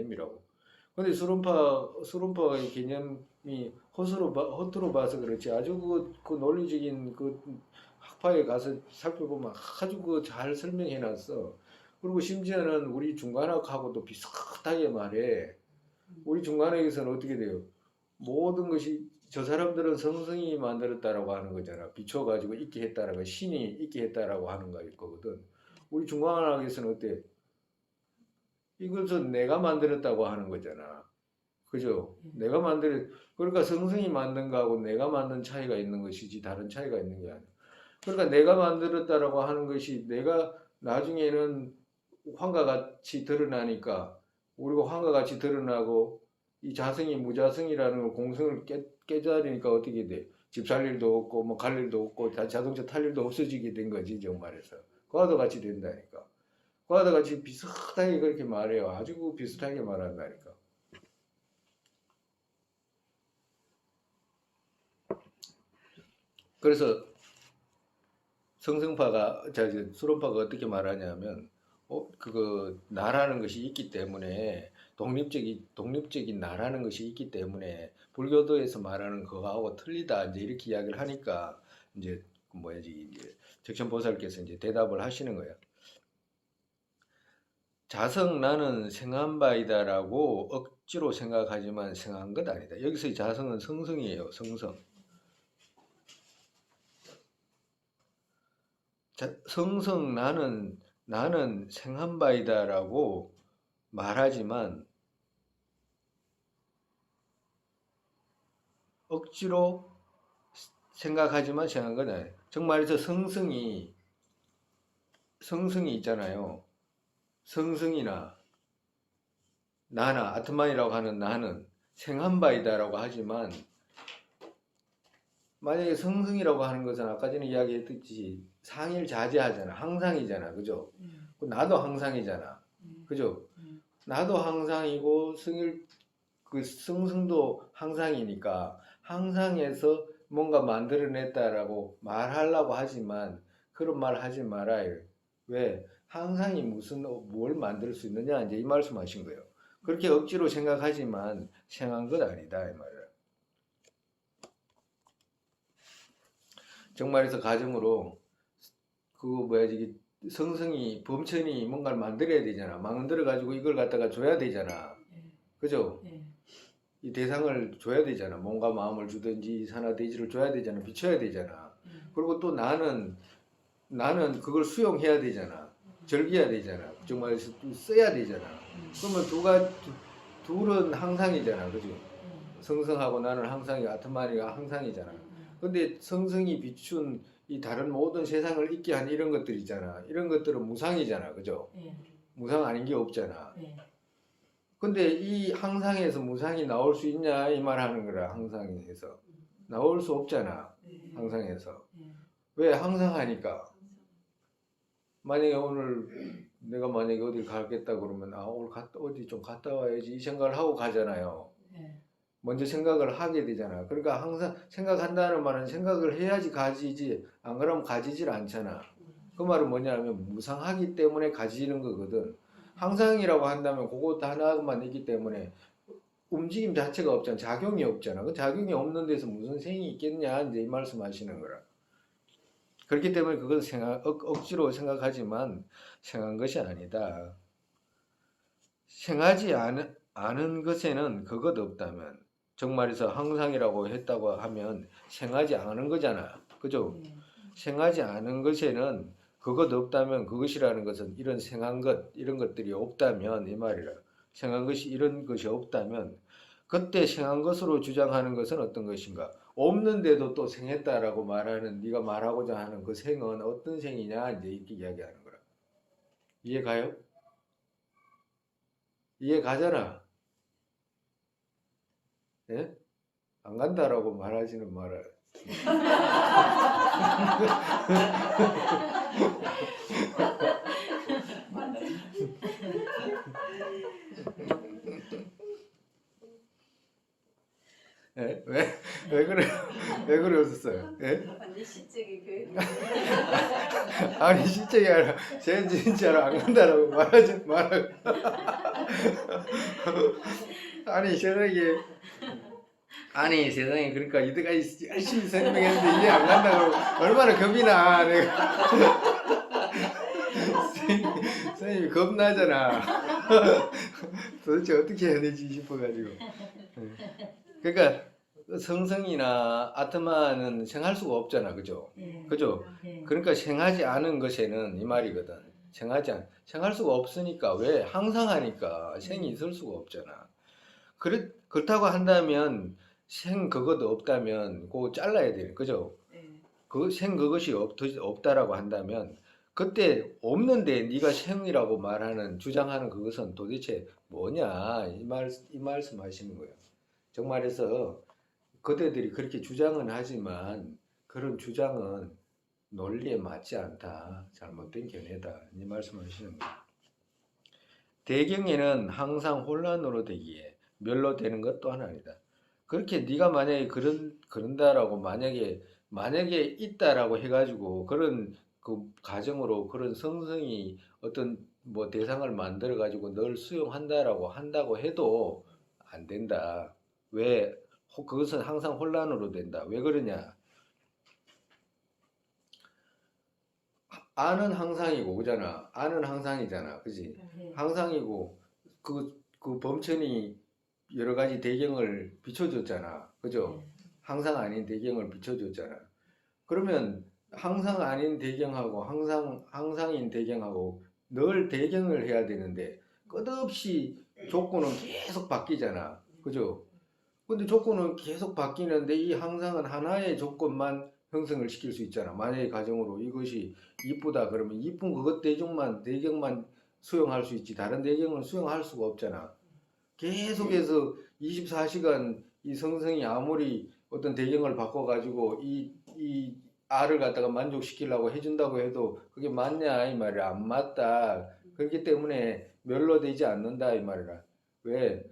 개념이라고. 근데 수론파의 개념이 허투루 봐서 그렇지 아주 그 논리적인 그 학파에 가서 살펴보면 아주 그 잘 설명해 놨어. 그리고 심지어는 우리 중간학하고도 비슷하게 말해. 우리 중간학에서는 어떻게 돼요? 모든 것이 저 사람들은 성성이 만들었다라고 하는 거잖아. 비춰가지고 있게 했다라고 신이 있게 했다라고 하는 거거든. 우리 중간학에서는 어때? 이것은 내가 만들었다고 하는 거잖아. 그죠? 그러니까 성성이 만든 거하고 내가 만든 차이가 있는 것이지 다른 차이가 있는 게 아니야. 그러니까 내가 만들었다라고 하는 것이 내가 나중에는 환과 같이 드러나니까 우리가 환과 같이 드러나고 이 자성이 무자성이라는 걸 공성을 깨달으니까 어떻게 돼? 집 살 일도 없고 뭐 갈 일도 없고 자동차 탈 일도 없어지게 된 거지 정말에서. 그와도 같이 된다니까. 그와도 같이 비슷하게 그렇게 말해요. 아주 비슷하게 말한다니까. 그래서 수론파가 어떻게 말하냐면, 그거 나라는 것이 있기 때문에 독립적인 나라는 것이 있기 때문에 불교도에서 말하는 그거하고 틀리다 이제 이렇게 이야기를 하니까 이제 이제 적천보살께서 이제 대답을 하시는 거예요. 자성 나는 생한 바이다라고 억지로 생각하지만 생한 것 아니다. 여기서의 자성은 성성이에요. 성성. 성성 나는 생한 바이다라고 말하지만 억지로 생각하지만 생한 건 아니에요. 정말에서 성성이 있잖아요. 성성이나 나나 아트만이라고 하는 나는 생한 바이다라고 하지만 만약에 성성이라고 하는 것은 아까 전에 이야기했듯이 상일자재하잖아. 항상이잖아. 그죠? 나도 항상이잖아. 그죠? 나도 항상이고 그 성성도 항상이니까 항상에서 뭔가 만들어냈다라고 말하려고 하지만 그런 말 하지 말아요. 왜? 항상이 뭘 만들 수 있느냐 이제 이 말씀하신 거예요. 그렇게 억지로 생각하지만 생한 것 아니다 이 말이에요. 정말에서 가정으로 성성이 범천이 뭔가를 만들어야 되잖아. 만들어 가지고 이걸 갖다가 줘야 되잖아. 그죠? 이 대상을 줘야 되잖아. 몸과 마음을 주든지 산화대지를 줘야 되잖아. 비춰야 되잖아. 그리고 또 나는 그걸 수용해야 되잖아. 즐겨야 되잖아. 정말 써야 되잖아. 그러면 둘은 항상이잖아. 그죠? 성성하고 나는 항상이 아트마니가 항상이잖아. 근데 성성이 비춘 이 다른 모든 세상을 있게 한 이런 것들 있잖아. 이런 것들은 무상이잖아. 그죠? 무상 아닌 게 없잖아. 근데 이 항상에서 무상이 나올 수 있냐 이 말 하는 거라. 항상에서 나올 수 없잖아. 항상에서. 왜? 항상하니까. 만약에 오늘 내가 만약에 어디 가겠다 그러면 오늘 어디 좀 갔다 와야지 이 생각을 하고 가잖아요. 먼저 생각을 하게 되잖아. 그러니까 항상 생각한다는 말은 생각을 해야지 가지지 안 그러면 가지질 않잖아. 그 말은 뭐냐면 무상하기 때문에 가지는 거거든. 항상이라고 한다면 그것 하나만 있기 때문에 움직임 자체가 없잖아. 작용이 없잖아. 그 작용이 없는 데서 무슨 생이 있겠냐 이제 이 말씀하시는 거라. 그렇기 때문에 그것을 억지로 생각하지만 생한 것이 아니다. 생하지 않은 것에는 그것 없다면 정말에서 항상이라고 했다고 하면 생하지 않은 거잖아. 그죠? 생하지 않은 것에는 그것 없다면 그것이라는 것은 이런 생한 것 이런 것들이 없다면 이 말이라. 생한 것이 이런 것이 없다면 그때 생한 것으로 주장하는 것은 어떤 것인가? 없는데도 또 생했다라고 말하는 네가 말하고자 하는 그 생은 어떤 생이냐 이제 이렇게 이야기하는 거라. 이해 가요? 이해 가잖아. 예? 안 간다라고 말하지는 말아요. 예? 왜 그래? 왜 그러셨어요? 예? 완전 시적인 교육. 아니 진짜가 아니라 쟤 진짜로 안 간다라고 말하지 말아. 아니 세상에 그러니까 이때까지 열심히 설명했는데 이해 안 간다고 얼마나 겁이 나 내가. 선생님이 겁나잖아. 도대체 어떻게 해야 되지 싶어가지고. 그러니까 성성이나 아트마는 생할 수가 없잖아, 그죠? 그죠? 그러니까 생하지 않은 것에는 이 말이거든. 생할 수가 없으니까 왜? 항상 하니까 생이 있을 수가 없잖아. 그렇다고 한다면 생 그것도 없다면 그거 잘라야 돼, 그죠? 그것이 없다라고 한다면 그때 없는데 네가 생이라고 말하는 주장하는 그것은 도대체 뭐냐 이 말씀하시는 거예요. 정말해서 그대들이 그렇게 주장은 하지만 그런 주장은 논리에 맞지 않다. 잘못된 견해다. 이 말씀하시는 거예요. 대경에는 항상 혼란으로 되기에 멸로 되는 것 또한 아니다. 그렇게 네가 만약에 그런다라고 만약에 있다라고 해가지고 그런 그 가정으로 그런 성성이 어떤 뭐 대상을 만들어 가지고 널 수용한다라고 한다고 해도 안 된다. 왜? 그것은 항상 혼란으로 된다. 왜 그러냐? 아는 항상이고 그잖아. 아는 항상이잖아. 그지? 항상이고 그 범천이 여러 가지 배경을 비춰줬잖아. 그죠? 항상 아닌 배경을 비춰줬잖아. 그러면 항상 아닌 배경하고 항상인 배경하고 늘 배경을 해야 되는데 끝없이 조건은 계속 바뀌잖아. 그죠? 근데 조건은 계속 바뀌는데 이 항상은 하나의 조건만 형성을 시킬 수 있잖아. 만약에 가정으로 이것이 이쁘다 그러면 이쁜 그것 대경만 수용할 수 있지 다른 대경은 수용할 수가 없잖아. 계속해서 24시간 이 성성이 아무리 어떤 대경을 바꿔가지고 이 알을 갖다가 만족시키려고 해준다고 해도 그게 맞냐 이 말이야. 안 맞다. 그렇기 때문에 멸로되지 않는다 이 말이라. 왜?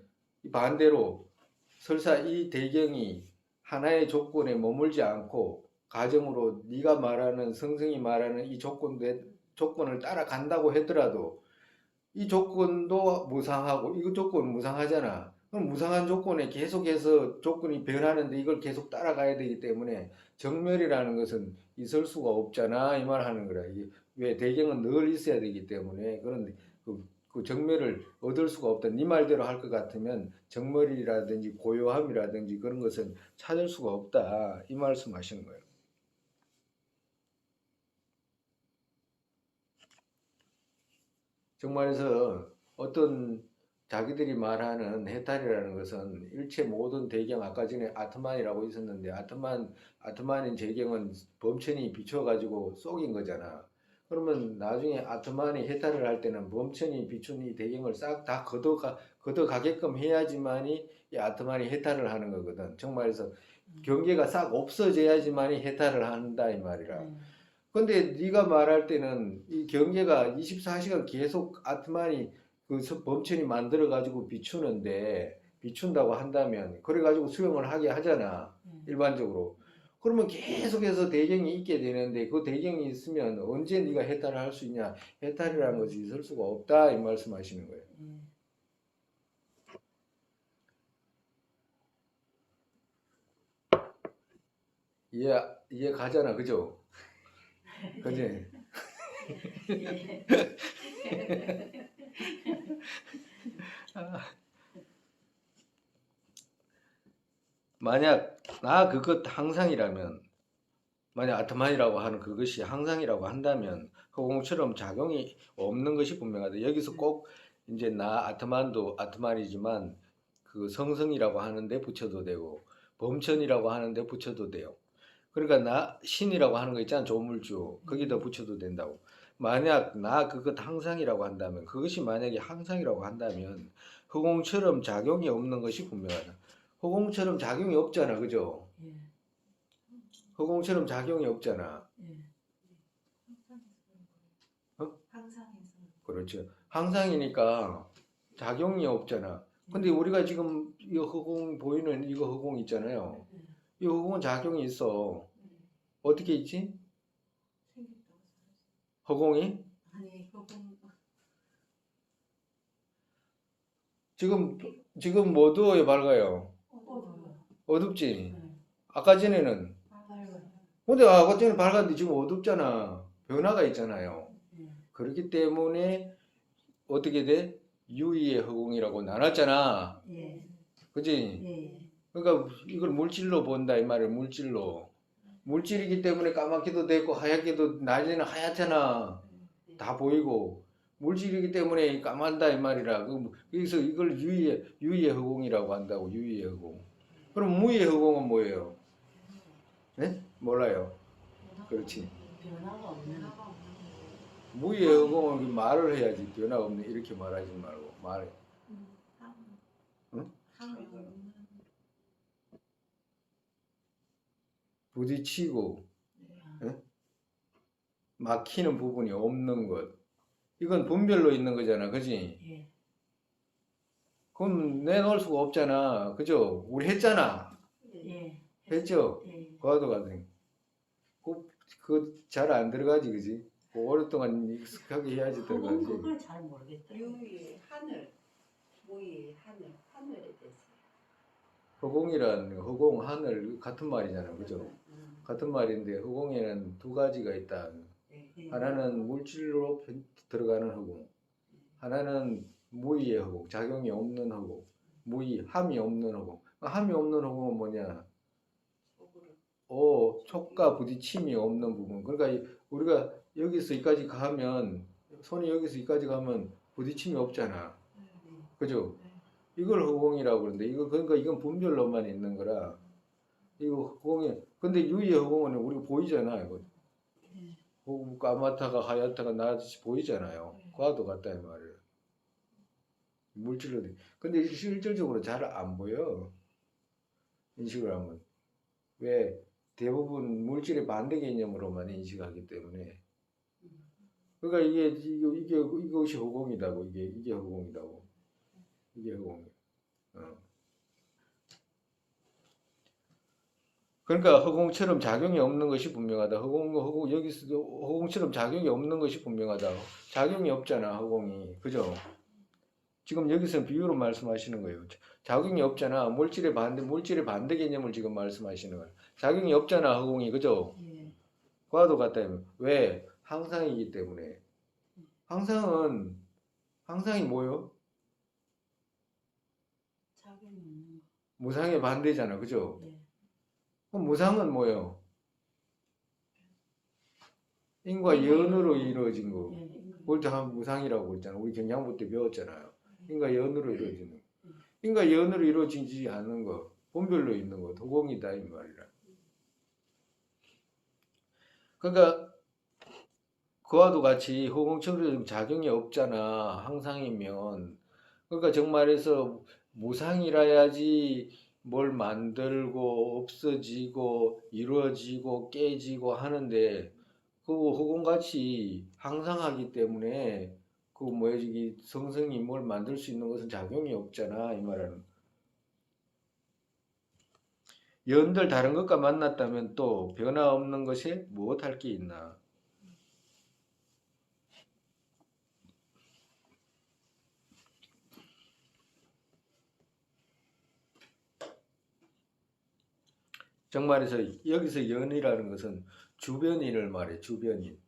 반대로 설사 이 대경이 하나의 조건에 머물지 않고 가정으로 네가 말하는 성성이 말하는 이 조건을 따라간다고 하더라도 이 조건도 무상하고 이거 조건 무상하잖아. 그럼 무상한 조건에 계속해서 조건이 변하는데 이걸 계속 따라가야 되기 때문에 정멸이라는 것은 있을 수가 없잖아 이 말 하는 거라. 이게 왜 대경은 늘 있어야 되기 때문에 그런데 그 정멸을 얻을 수가 없다. 네 말대로 할 것 같으면 정멸이라든지 고요함이라든지 그런 것은 찾을 수가 없다 이 말씀하시는 거예요. 정말해서 어떤 자기들이 말하는 해탈이라는 것은 일체 모든 대경 아까 전에 아트만이라고 있었는데 아트만인 제경은 범천이 비춰가지고 속인 거잖아. 그러면 나중에 아트만이 해탈을 할 때는 범천이 비춘 이 대경을 싹 다 걷어가게끔 해야지만이 이 아트만이 해탈을 하는 거거든. 정말해서 경계가 싹 없어져야지만이 해탈을 한다 이 말이라. 근데 네가 말할 때는 이 경계가 24시간 계속 아트만이 그 범천이 만들어 가지고 비춘다고 한다면 그래 가지고 수용을 하게 하잖아 일반적으로. 그러면 계속해서 대경이 있게 되는데 그 대경이 있으면 언제 네가 해탈을 할 수 있냐? 해탈이라는 것이 있을 수가 없다 이 말씀하시는 거예요. 이해 가잖아, 그죠? 그지? 만약 나 그것 항상이라면 만약 아트만이라고 하는 그것이 항상이라고 한다면 허공처럼 작용이 없는 것이 분명하다. 여기서 꼭 이제 나 아트만도 아트만이지만 그 성성이라고 하는데 붙여도 되고 범천이라고 하는데 붙여도 돼요. 그러니까 나 신이라고 하는 거 있잖아. 조물주 거기다 붙여도 된다고. 만약 나 그것 항상이라고 한다면 그것이 만약에 항상이라고 한다면 허공처럼 작용이 없는 것이 분명하다. 허공처럼 작용이 없잖아. 그죠? 허공처럼 작용이 없잖아. 어? 그렇죠. 항상이니까 작용이 없잖아. 근데 우리가 지금 이 허공 보이는 이거 허공 있잖아요. 이 허공은 작용이 있어. 어떻게 있지? 허공이? 아니 허공 지금 뭐 어두워요, 밝아요? 어두워요. 어둡지? 네. 아까 전에는. 밝아요. 근데 아까 전에 밝았는데 지금 어둡잖아. 변화가 있잖아요. 네. 그렇기 때문에 어떻게 돼? 유의의 허공이라고 나눴잖아. 예. 그지? 예. 그러니까 이걸 물질로 본다 이 말이에요. 물질로. 물질이기 때문에 까맣게도 되고 하얗게도 낮에는 하얗잖아. 다 보이고 물질이기 때문에 까만다 이 말이라. 그래서 이걸 유의의 허공이라고 한다고. 유의의 허공. 그럼 무의의 허공은 뭐예요? 네? 몰라요. 그렇지. 변화가 없는 무의의 허공은 말을 해야지. 변화 없네 이렇게 말하지 말고 말해. 응? 부딪히고 막히는 부분이 없는 것. 이건 분별로 있는 거잖아. 그지? 예. 그럼 내놓을 수가 없잖아. 그죠? 우리 했잖아. 예. 했죠? 예. 과도가 돼. 잘 안 들어가지. 그지? 오랫동안 익숙하게 해야지 들어가지. 그걸 잘 모르겠다. 유의 하늘, 무의 하늘, 하늘에 대해서. 허공이란 허공, 하늘 같은 말이잖아. 그죠? 같은 말인데 허공에는 두 가지가 있다. 예. 하나는 물질로 들어가는 허공. 하나는 무의의 허공, 작용이 없는 허공. 무의, 함이 없는 허공. 함이 없는 허공은 뭐냐? 촉과 부딪힘이 없는 부분. 그러니까 우리가 여기서 여기까지 가면 손이 여기서 여기까지 가면 부딪힘이 없잖아. 그죠? 이걸 허공이라고 그러는데 그러니까 이건 분별로만 있는 거라. 이거 허공이 근데 유의의 허공은 우리가 보이잖아. 이거. 까맣다가 하얗다가 나듯이 보이잖아요. 과도 같다 이 말이에요. 물질로 돼. 근데 실질적으로 잘 안 보여. 인식을 하면. 왜? 대부분 물질의 반대 개념으로만 인식하기 때문에. 그러니까 이것이 허공이다고. 이게 허공이다고. 이게 허공이야. 그러니까 허공처럼 작용이 없는 것이 분명하다. 여기서도 허공처럼 작용이 없는 것이 분명하다. 작용이 없잖아, 허공이. 그죠? 지금 여기서 비유로 말씀하시는 거예요. 작용이 없잖아. 물질의 반대 개념을 지금 말씀하시는 거예요. 작용이 없잖아, 허공이. 그죠? 예. 과도 같다. 왜? 항상이기 때문에. 항상이 뭐요? 작용이 없는 거. 무상의 반대잖아. 그죠? 예. 그럼 무상은 뭐예요? 인과 연으로 이루어진 거. 예. 그걸 다 무상이라고 그랬잖아. 우리 경양부 때 배웠잖아요. 인과 연으로 이루어지는 거. 인과 연으로 이루어지지 않는 거. 본별로 있는 거. 허공이다 이 말이라. 그러니까 그와도 같이 허공처럼 작용이 없잖아. 항상이면. 그러니까 정말해서 무상이라야지 뭘 만들고 없어지고 이루어지고 깨지고 하는데 그 허공같이 항상하기 때문에 그 뭐지 성성이 뭘 만들 수 있는 것은 작용이 없잖아 이 말은. 연들 다른 것과 만났다면 또 변화 없는 것에 무엇할 게 있나? 정말해서 여기서 연이라는 것은 주변인을 말해. 주변인.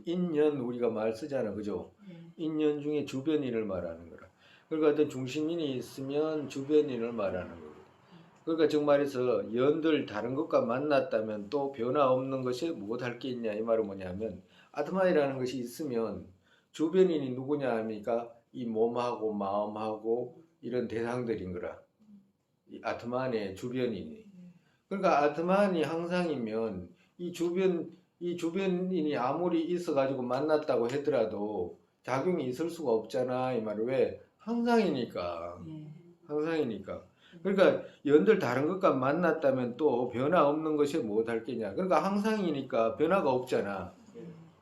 인연 우리가 말 쓰잖아. 그죠? 인연 중에 주변인을 말하는 거라. 그러니까 어떤 중심인이 있으면 주변인을 말하는 거고. 그러니까 정말해서 연들 다른 것과 만났다면 또 변화 없는 것이 무엇할 게 있냐 이 말은 뭐냐면 아트만이라는 것이 있으면 주변인이 누구냐 하니까 이 몸하고 마음하고 이런 대상들인 거라. 이 아트만의 주변인이. 그러니까 아트만이 항상이면 이 주변인이 아무리 있어가지고 만났다고 하더라도 작용이 있을 수가 없잖아 이 말은. 왜? 항상이니까. 항상이니까. 그러니까 연들 다른 것과 만났다면 또 변화 없는 것이 무엇할 게냐. 그러니까 항상이니까 변화가 없잖아.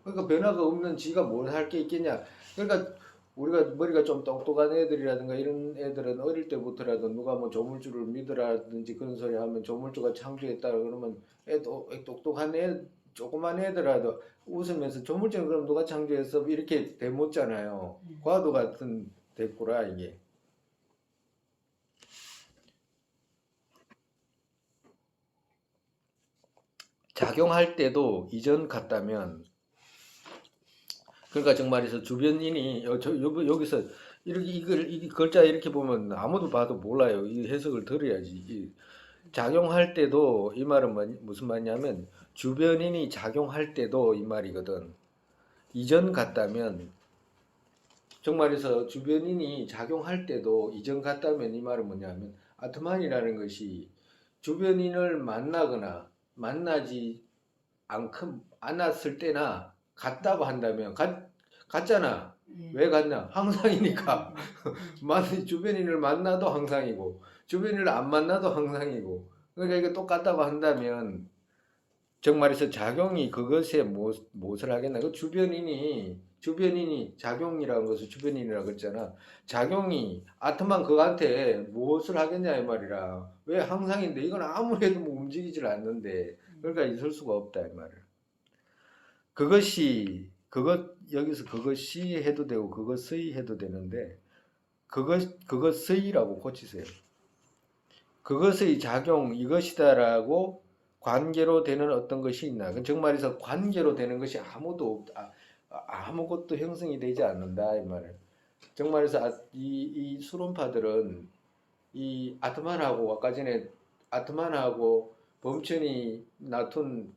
그러니까 변화가 없는 지가 무엇할 게 있겠냐. 그러니까 우리가 머리가 좀 똑똑한 애들이라든가 이런 애들은 어릴 때부터라도 누가 뭐 조물주를 믿으라든지 그런 소리 하면 조물주가 창조했다 그러면 똑똑한 애 조그만 애더라도 웃으면서 조물증 그럼 누가 창조했어? 이렇게 대묻잖아요. 과도 같은 대꾸라 이게. 작용할 때도 이전 같다면, 그러니까 정말에서 주변인이 여기서 이렇게 이 글자 이렇게 보면 아무도 봐도 몰라요. 이 해석을 들어야지. 작용할 때도 이 말은 무슨 말이냐면 주변인이 작용할 때도 이 말이거든. 이전 같다면, 정말에서 주변인이 작용할 때도 이전 같다면 이 말은 뭐냐면 아트만이라는 것이 주변인을 만나거나 만나지 않았을 때나 같다고 한다면 같잖아. 왜 같냐? 항상이니까. 주변인을 만나도 항상이고 주변인을 안 만나도 항상이고, 그러니까 이게 똑같다고 한다면 정말에서 작용이 그것에 무엇을 하겠나? 그 주변인이 작용이라는 것을 주변인이라고 했잖아. 작용이 아트만 그한테 무엇을 하겠냐 이 말이라. 왜 항상인데 이건 아무래도 뭐 움직이질 않는데, 그러니까 있을 수가 없다 이 말이야. 여기서 그것이 해도 되고 그것의 해도 되는데 그것의라고 고치세요. 그것의 작용 이것이다라고 관계로 되는 어떤 것이 있나? 정말에서 관계로 되는 것이 아무것도 형성이 되지 않는다 이 말이에요. 정말에서 이 수론파들은 이 아트만하고 아까 전에 아트만하고 범천이 나툰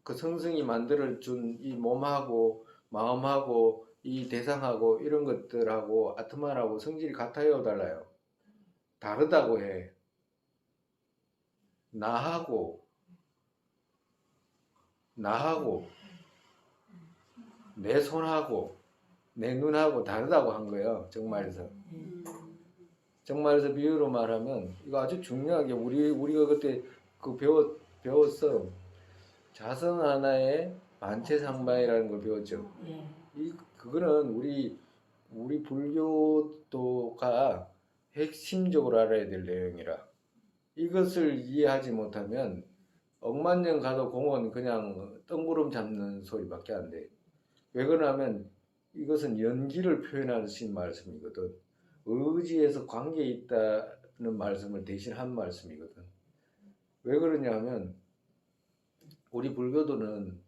그 성승이 만들어준 이 몸하고 마음하고 이 대상하고 이런 것들하고 아트만하고 성질이 같아요, 달라요? 다르다고 해. 나하고 내 손하고 내 눈하고 다르다고 한 거예요. 정말에서. 정말에서 비유로 말하면 이거 아주 중요하게 우리가 그때 그 배웠어. 자성 하나의 반체상반이라는 걸 배웠죠. 그거는 우리 불교도가 핵심적으로 알아야 될 내용이라. 이것을 이해하지 못하면 억만년 가도 공원 그냥 뜬구름 잡는 소리밖에 안 돼. 왜 그러냐면 이것은 연기를 표현하신 말씀이거든. 의지에서 관계에 있다는 말씀을 대신 한 말씀이거든. 왜 그러냐면 우리 불교도는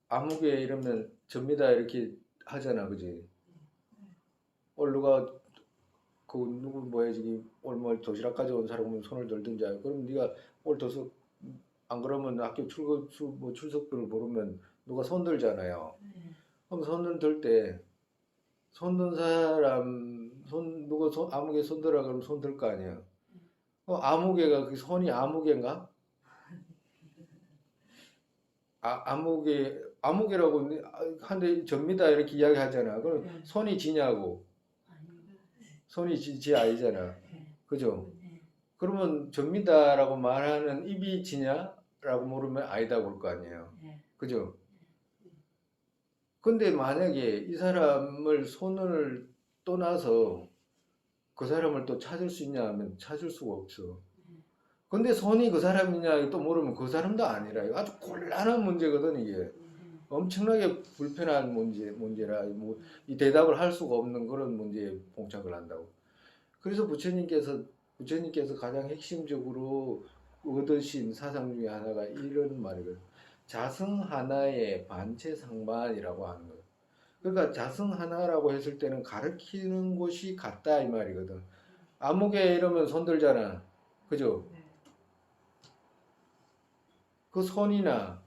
아무개 이러면 접니다 이렇게 하잖아, 그지? 누가 그 누구 뭐야지 오늘 도시락 가져온 사람 오면 손을 들든지. 그럼 네가 오늘 안 그러면 학교 출석부를 모르면 누가 손 들잖아요. 그럼 손을 들 때 손 든 사람 누가 아무개 손 들어 그러면 손 들 거 아니야. 아무개가 그 손이 아무개인가? 아무개라고 한데 접니다 이렇게 이야기하잖아. 그럼 손이 지냐고. 손이 지 아니잖아. 그죠? 그러면 접니다라고 말하는 입이 지냐라고 물으면 아니다 볼 거 아니에요. 그죠? 근데 만약에 이 사람을 손을 떠나서 그 사람을 또 찾을 수 있냐 하면 찾을 수가 없어. 근데 손이 그 사람이냐 또 물으면 그 사람도 아니라. 이거 아주 곤란한 문제거든 이게. 엄청나게 불편한 문제라 이 대답을 할 수가 없는 그런 문제에 봉착을 한다고. 그래서 부처님께서 가장 핵심적으로 얻으신 사상 중에 하나가 이런 말이거든. 자성 하나의 반체상반이라고 하는 거예요. 그러니까 자성 하나라고 했을 때는 가르치는 곳이 같다 이 말이거든. 아무개 이러면 손 들잖아. 그죠? 그 손이나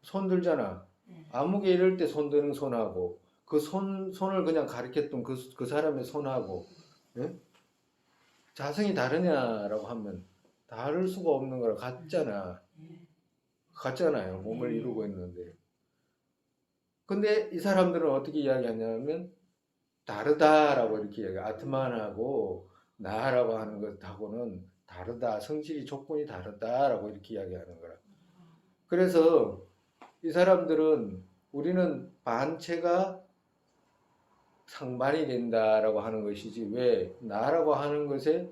손 들잖아. 아무개 이럴 때 손 드는 손하고 그 손을 그냥 가르쳤던 그 사람의 손하고, 예? 자성이 다르냐라고 하면 다를 수가 없는 거라. 같잖아요. 몸을 이루고 있는데. 근데 이 사람들은 어떻게 이야기하냐면 다르다라고 이렇게 이야기해요. 아트만하고 나라고 하는 것하고는 다르다. 성질이 조건이 다르다라고 이렇게 이야기하는 거라. 그래서 이 사람들은 우리는 반체가 상반이 된다라고 하는 것이지, 왜 나라고 하는 것에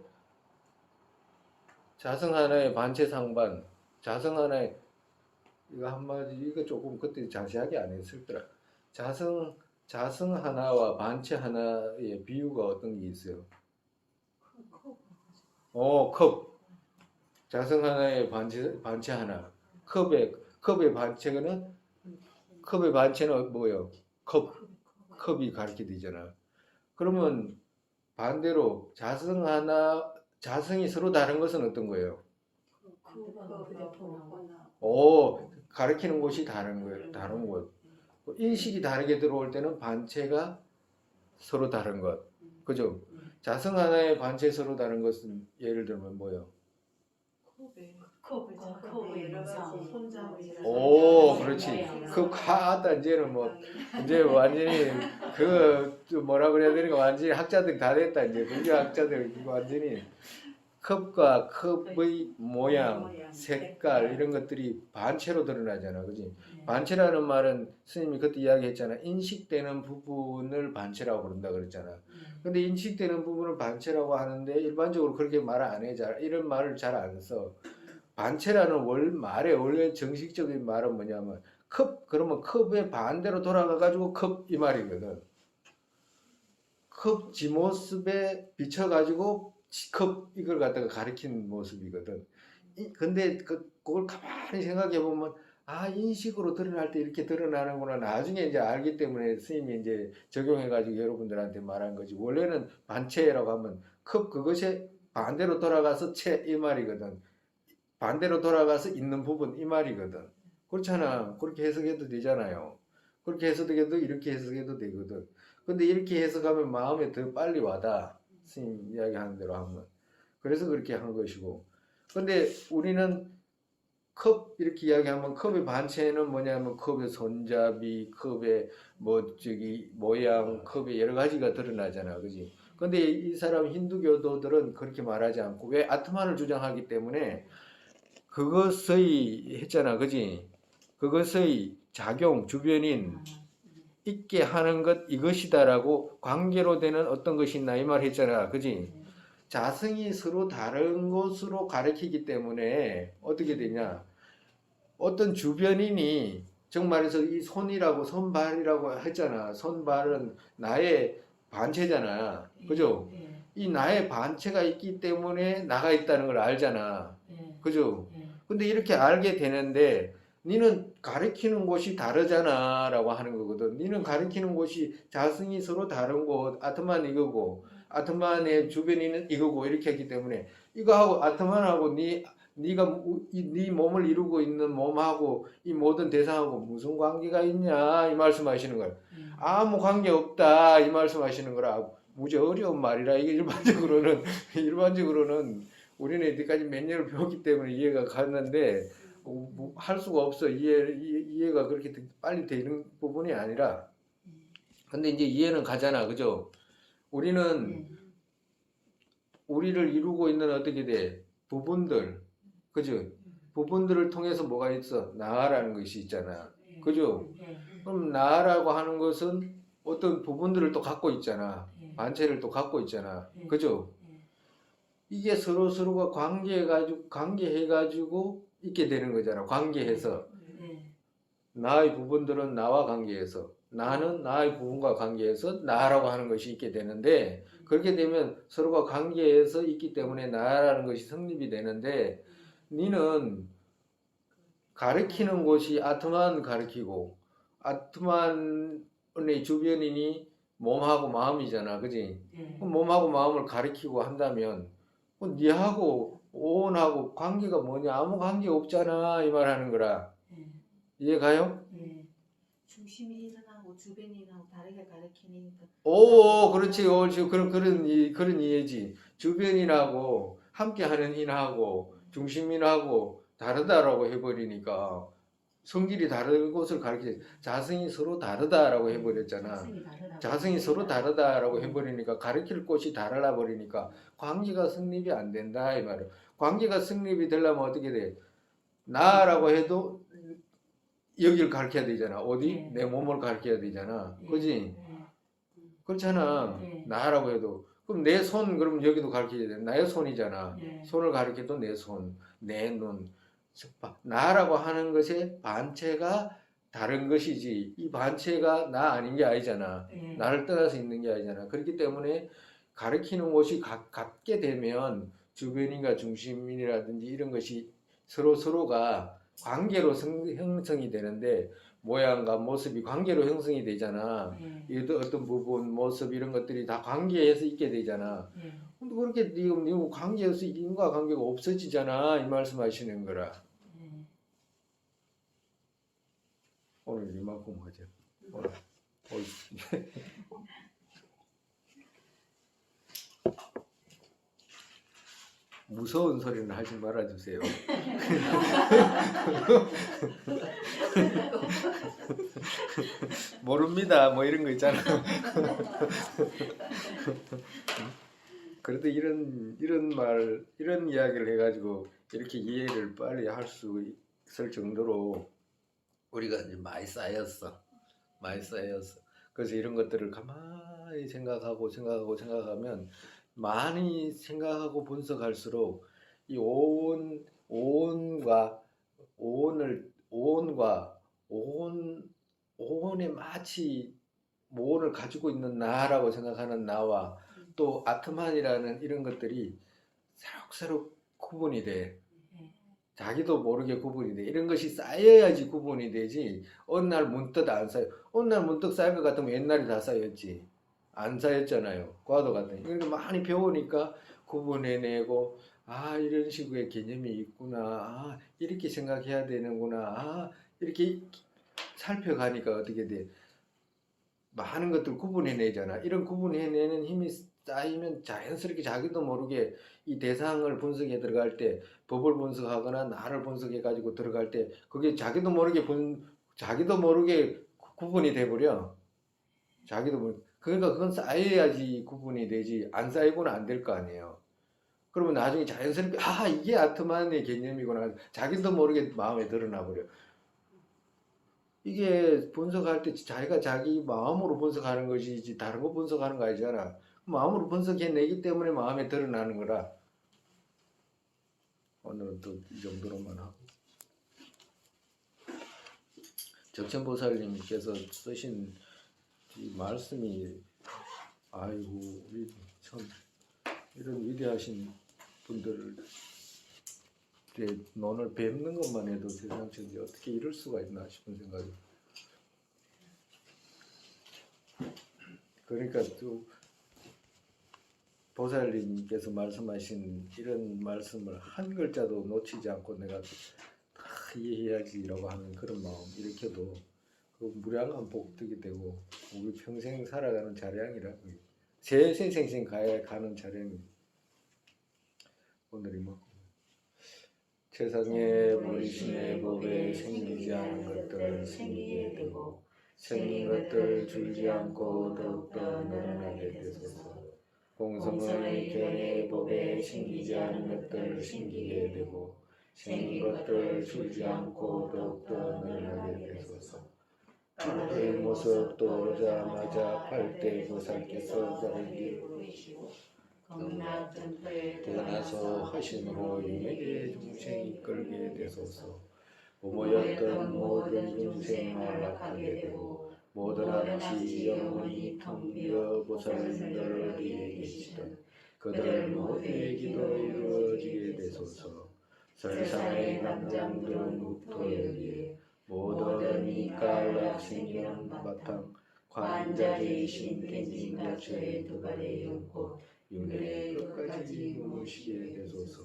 자성 하나의 반체 상반, 자성 하나의 이거 한마디 이거 조금 그때 자세하게 안 했을 거라. 자성 하나와 반체 하나의 비유가 어떤 게 있어요? 컵. 자성 하나의 반체 하나. 컵의 반체는 뭐예요? 컵이 가르쳐 되잖아. 그러면 반대로 자성이 서로 다른 것은 어떤 거예요? 가르치는 곳이 다른 거예요. 다른 곳. 인식이 다르게 들어올 때는 반체가 서로 다른 것. 그죠? 자성 하나의 반체 서로 다른 것은 예를 들면 뭐예요? 컵의 여러 가지 손잡이. 그렇지. 하다 이제는 뭐 이제 완전히 뭐라 그래야 되는가 완전히 학자들 다 됐다 이제 문제학자들 완전히 컵과 컵의 모양, 색깔 이런 것들이 반체로 드러나잖아, 그지? 반체라는 말은 스님이 그때 이야기했잖아. 인식되는 부분을 반체라고 부른다 그랬잖아. 근데 인식되는 부분을 반체라고 하는데 일반적으로 그렇게 말 안 해. 이런 말을 잘 안 써. 반체라는 말의 원래 정식적인 말은 뭐냐면 그러면 컵의 반대로 돌아가가지고 컵 이 말이거든. 컵 지모습에 비춰가지고 컵 이걸 갖다가 가리키는 모습이거든. 근데 그걸 가만히 생각해 보면 인식으로 드러날 때 이렇게 드러나는구나. 나중에 이제 알기 때문에 스님이 이제 적용해가지고 여러분들한테 말한 거지. 원래는 반체라고 하면 그것이 반대로 돌아가서 체 이 말이거든. 반대로 돌아가서 있는 부분 이 말이거든. 그렇잖아. 그렇게 해석해도 되잖아요. 그렇게 해석해도 이렇게 해석해도 되거든. 근데 이렇게 해석하면 마음에 더 빨리 와닿아. 스님 이야기하는 대로 하면. 그래서 그렇게 한 것이고. 근데 우리는 컵 이렇게 이야기하면 컵의 반체는 뭐냐면 컵의 손잡이, 컵의 모양, 컵의 여러 가지가 드러나잖아. 그지? 근데 이 사람 힌두교도들은 그렇게 말하지 않고 왜 아트만을 주장하기 때문에 그것의 했잖아. 그지? 그것의 작용, 주변인 있게 하는 것 이것이다라고 관계로 되는 어떤 것이 있나 이 말 했잖아. 그지? 자성이 서로 다른 것으로 가르치기 때문에 어떻게 되냐? 어떤 주변인이 정말해서 이 손발이라고 했잖아. 손발은 나의 반체잖아. 그죠? 이 나의 반체가 있기 때문에 나가 있다는 걸 알잖아. 그죠? 근데 이렇게 알게 되는데 니는 가리키는 곳이 다르잖아 라고 하는 거거든. 니는 가리키는 곳이 자성이 서로 다른 곳, 아트만 이거고 아트만의 주변인은 이거고 이렇게 했기 때문에 이거하고 아트만하고 네가 네 몸을 이루고 있는 몸하고 이 모든 대상하고 무슨 관계가 있냐 이 말씀하시는 거예요. 아무 관계 없다 이 말씀하시는 거라. 무지 어려운 말이라 이게 일반적으로는 우리는 이때까지 몇 년을 배웠기 때문에 이해가 갔는데 할 수가 없어. 이해가 그렇게 빨리 되는 부분이 아니라. 근데 이제 이해는 가잖아. 그죠? 우리는 우리를 이루고 있는 어떻게 돼? 부분들. 그죠? 부분들을 통해서 뭐가 있어? 나라는 것이 있잖아. 그죠? 그럼 나라고 하는 것은 어떤 부분들을 또 갖고 있잖아. 반체를 또 갖고 있잖아. 그죠? 이게 서로가 관계해가지고 있게 되는 거잖아. 관계해서. 나의 부분들은 나와 관계해서. 나는 나의 부분과 관계해서 나라고 하는 것이 있게 되는데, 그렇게 되면 서로가 관계해서 있기 때문에 나라는 것이 성립이 되는데, 니는 가르치는 곳이 아트만 가르치고, 아트만의 주변인이 몸하고 마음이잖아. 그지? 그럼 몸하고 마음을 가르치고 한다면, 니하고 오온하고 관계가 뭐냐? 아무 관계 없잖아. 이 말 하는 거라. 이해가요? 중심이 일어나고 주변인하고 다르게 가르치니까. 그렇지. 그런 이해지. 주변인하고 함께하는 인하고 중심인하고 다르다라고 해버리니까 성질이 다른 것을 가르치지. 자성이 서로 다르다라고 해버렸잖아. 자성이 서로 다르다라고 해버리니까 가르칠 곳이 달라 버리니까 관계가 성립이 안 된다 이 말이야. 관계가 성립이 되려면 어떻게 돼? 나라고 해도 여기를 가르쳐야 되잖아. 어디? 내 몸을 가르쳐야 되잖아. 그지? 그렇잖아. 나라고 해도. 그럼 내 손 그럼 여기도 가르쳐야 돼. 나의 손이잖아. 손을 가르쳐도 내 손, 내 눈, 나라고 하는 것의 반체가 다른 것이지 이 반체가 나 아닌 게 아니잖아. 예. 나를 떠나서 있는 게 아니잖아. 그렇기 때문에 가리키는 곳이 같게 되면 주변인과 중심인이라든지 이런 것이 서로가 관계로 형성이 되는데 모양과 모습이 관계로 형성이 되잖아. 예. 이 어떤 부분, 모습 이런 것들이 다 관계에서 있게 되잖아. 예. 근데 그렇게 지금 관계에서 인과관계가 없어지잖아. 이 말씀하시는 거라. 예. 오늘 이만큼 하죠. 오늘. 무서운 소리는 하지 말아주세요. 모릅니다. 뭐 이런 거 있잖아. 그래도 이런 이야기를 해가지고 이렇게 이해를 빨리 할 수 있을 정도로 우리가 이제 많이 쌓였어. 그래서 이런 것들을 가만히 생각하면 많이 생각하고 분석할수록 이 오온에 마치 오온을 가지고 있는 나라고 생각하는 나와 또 아트만이라는 이런 것들이 새록새록 구분이 돼. 자기도 모르게 구분이 돼. 이런 것이 쌓여야지 구분이 되지. 어느 날 문득 안 쌓여. 어느 날 문득 쌓일 것 같으면 옛날에 다 쌓였지. 안 쌓였잖아요. 과도 같은. 그러니까 많이 배우니까 구분해내고 아 이런 식의 개념이 있구나. 아 이렇게 생각해야 되는구나. 아 이렇게 살펴가니까 어떻게 돼. 많은 것들 구분해내잖아. 이런 구분해내는 힘이 쌓이면 자연스럽게 자기도 모르게 이 대상을 분석해 들어갈 때 법을 분석하거나 나를 분석해 가지고 들어갈 때 그게 자기도 모르게 구분이 돼버려. 그러니까 그건 쌓여야지 구분이 되지 안 쌓이고는 안 될 거 아니에요. 그러면 나중에 자연스럽게 아 이게 아트만의 개념이구나 자기도 모르게 마음에 드러나 버려. 이게 분석할 때 자기가 자기 마음으로 분석하는 것이지 다른 거 분석하는 거 아니잖아. 마음으로 분석해내기 때문에 마음에 드러나는 거라. 오늘은 또 이 정도로만 하고. 적천보살님께서 쓰신 이 말씀이 아이고 참 이런 위대하신 분들을 논을 뵙는 것만 해도 세상천지 어떻게 이럴 수가 있나 싶은 생각이. 그러니까 또 보살님께서 말씀하신 이런 말씀을 한 글자도 놓치지 않고 내가 다 이해해야지라고 하는 그런 마음 일으켜도 그 무량한 복득이 되고 우리 평생 살아가는 자량이라 세생생 가는 자량이 오늘이 뭐 세상에 보이신의 법에 생기지 않은 것들 생기게 되고 생긴 것들 줄지 않고 더욱더 늘어나게 되소서. 공성의 견의 법에 생기지 않은 것들 생기게 되고 생긴 것들 줄지 않고 더욱더 늘어나게 되소서. 하늘의 모습 떠오르자마자 팔대보살께서 자리에 부르시고 태어나서 하심으로 윤회계 중생 이끌게 되소서. 부모였던 모든 중생 안락하게 되고 모든 악취 영원히 텅 비어 보살님들 어디에 계시든 그들 모두의 기도 이루어지게 되소서. 설상의 남장들은 국토여기에 모든 이깔락 생기는 바탕 관자재이신天津가처의 두 발의 연꽃 윤회의 끝까지 머무시게 되소서.